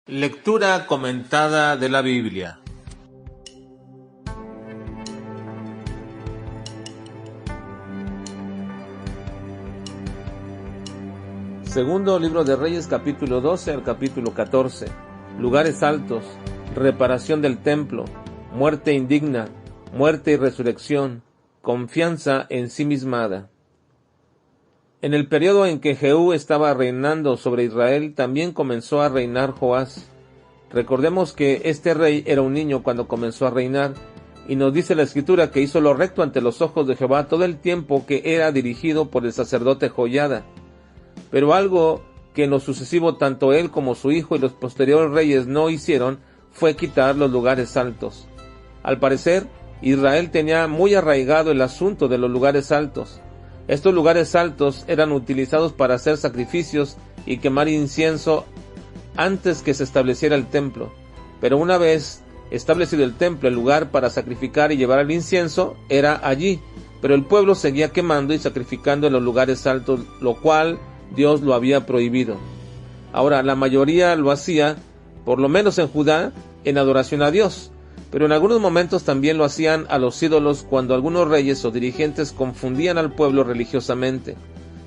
Lectura comentada de la Biblia. Segundo libro de Reyes, capítulo 12 al capítulo 14. Lugares altos, reparación del templo, muerte indigna, muerte y resurrección, confianza ensimismada. En el periodo en que Jehú estaba reinando sobre Israel, también comenzó a reinar Joás. Recordemos que este rey era un niño cuando comenzó a reinar, y nos dice la Escritura que hizo lo recto ante los ojos de Jehová todo el tiempo que era dirigido por el sacerdote Joiada. Pero algo que en lo sucesivo tanto él como su hijo y los posteriores reyes no hicieron fue quitar los lugares altos. Al parecer, Israel tenía muy arraigado el asunto de los lugares altos. Estos lugares altos eran utilizados para hacer sacrificios y quemar incienso antes que se estableciera el templo. Pero una vez establecido el templo, el lugar para sacrificar y llevar el incienso era allí, pero el pueblo seguía quemando y sacrificando en los lugares altos, lo cual Dios lo había prohibido. Ahora, la mayoría lo hacía, por lo menos en Judá, en adoración a Dios, pero en algunos momentos también lo hacían a los ídolos cuando algunos reyes o dirigentes confundían al pueblo religiosamente.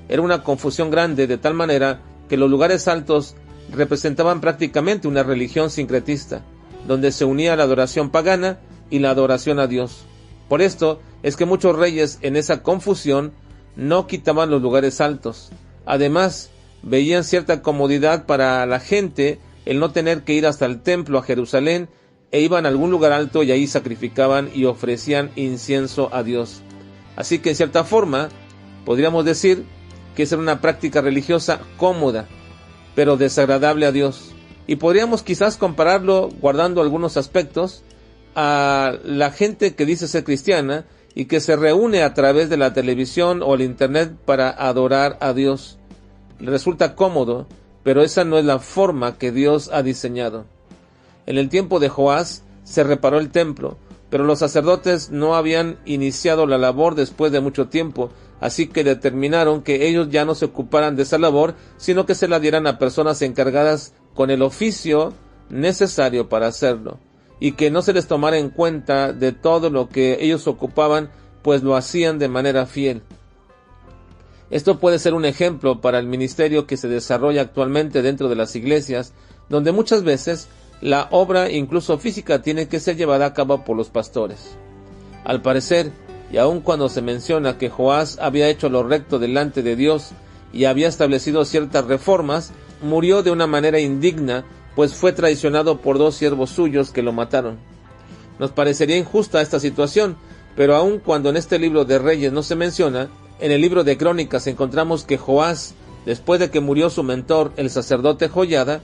Era una confusión grande, de tal manera que los lugares altos representaban prácticamente una religión sincretista, donde se unía la adoración pagana y la adoración a Dios. Por esto es que muchos reyes en esa confusión no quitaban los lugares altos. Además, veían cierta comodidad para la gente el no tener que ir hasta el templo a Jerusalén, e iban a algún lugar alto y ahí sacrificaban y ofrecían incienso a Dios. Así que en cierta forma podríamos decir que esa era una práctica religiosa cómoda, pero desagradable a Dios. Y podríamos quizás compararlo, guardando algunos aspectos, a la gente que dice ser cristiana y que se reúne a través de la televisión o el internet para adorar a Dios. Le resulta cómodo, pero esa no es la forma que Dios ha diseñado. En el tiempo de Joás se reparó el templo, pero los sacerdotes no habían iniciado la labor después de mucho tiempo, así que determinaron que ellos ya no se ocuparan de esa labor, sino que se la dieran a personas encargadas con el oficio necesario para hacerlo, y que no se les tomara en cuenta de todo lo que ellos ocupaban, pues lo hacían de manera fiel. Esto puede ser un ejemplo para el ministerio que se desarrolla actualmente dentro de las iglesias, donde muchas veces la obra, incluso física, tiene que ser llevada a cabo por los pastores. Al parecer, y aun cuando se menciona que Joás había hecho lo recto delante de Dios y había establecido ciertas reformas, murió de una manera indigna, pues fue traicionado por 2 siervos suyos que lo mataron. Nos parecería injusta esta situación, pero aun cuando en este libro de Reyes no se menciona, en el libro de Crónicas encontramos que Joás, después de que murió su mentor, el sacerdote Joiada,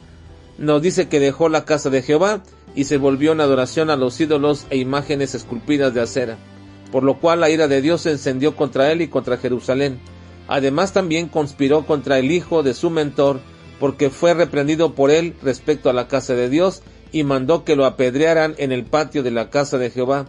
nos dice que dejó la casa de Jehová y se volvió en adoración a los ídolos e imágenes esculpidas de acera, por lo cual la ira de Dios se encendió contra él y contra Jerusalén. Además también conspiró contra el hijo de su mentor, porque fue reprendido por él respecto a la casa de Dios, y mandó que lo apedrearan en el patio de la casa de Jehová.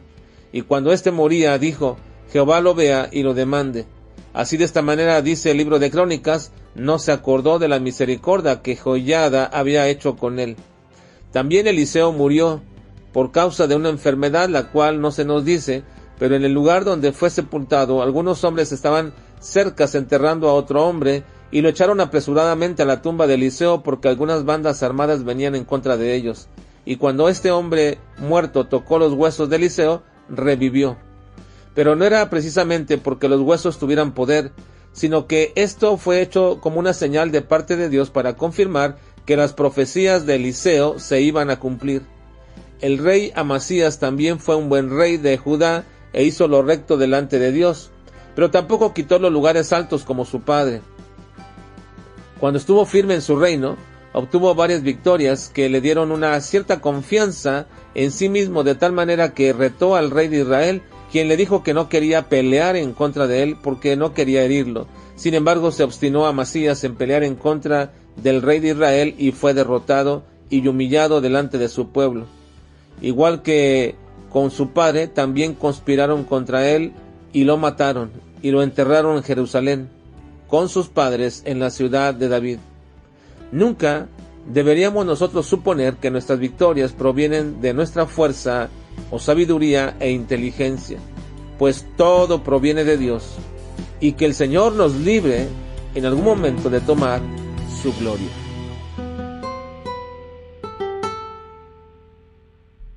Y cuando éste moría, dijo: Jehová lo vea y lo demande. Así, de esta manera, dice el libro de Crónicas, no se acordó de la misericordia que Joiada había hecho con él. También Eliseo murió por causa de una enfermedad, la cual no se nos dice, pero en el lugar donde fue sepultado, algunos hombres estaban cerca enterrando a otro hombre, y lo echaron apresuradamente a la tumba de Eliseo, porque algunas bandas armadas venían en contra de ellos. Y cuando este hombre muerto tocó los huesos de Eliseo, revivió. Pero no era precisamente porque los huesos tuvieran poder, sino que esto fue hecho como una señal de parte de Dios para confirmar que las profecías de Eliseo se iban a cumplir. El rey Amasías también fue un buen rey de Judá e hizo lo recto delante de Dios, pero tampoco quitó los lugares altos como su padre. Cuando estuvo firme en su reino, obtuvo varias victorias que le dieron una cierta confianza en sí mismo, de tal manera que retó al rey de Israel, quien le dijo que no quería pelear en contra de él porque no quería herirlo. Sin embargo, se obstinó Amasías en pelear en contra del rey de Israel y fue derrotado y humillado delante de su pueblo. Igual que con su padre, también conspiraron contra él y lo mataron y lo enterraron en Jerusalén con sus padres en la ciudad de David. Nunca deberíamos nosotros suponer que nuestras victorias provienen de nuestra fuerza o sabiduría e inteligencia, pues todo proviene de Dios, y que el Señor nos libre en algún momento de tomar su gloria.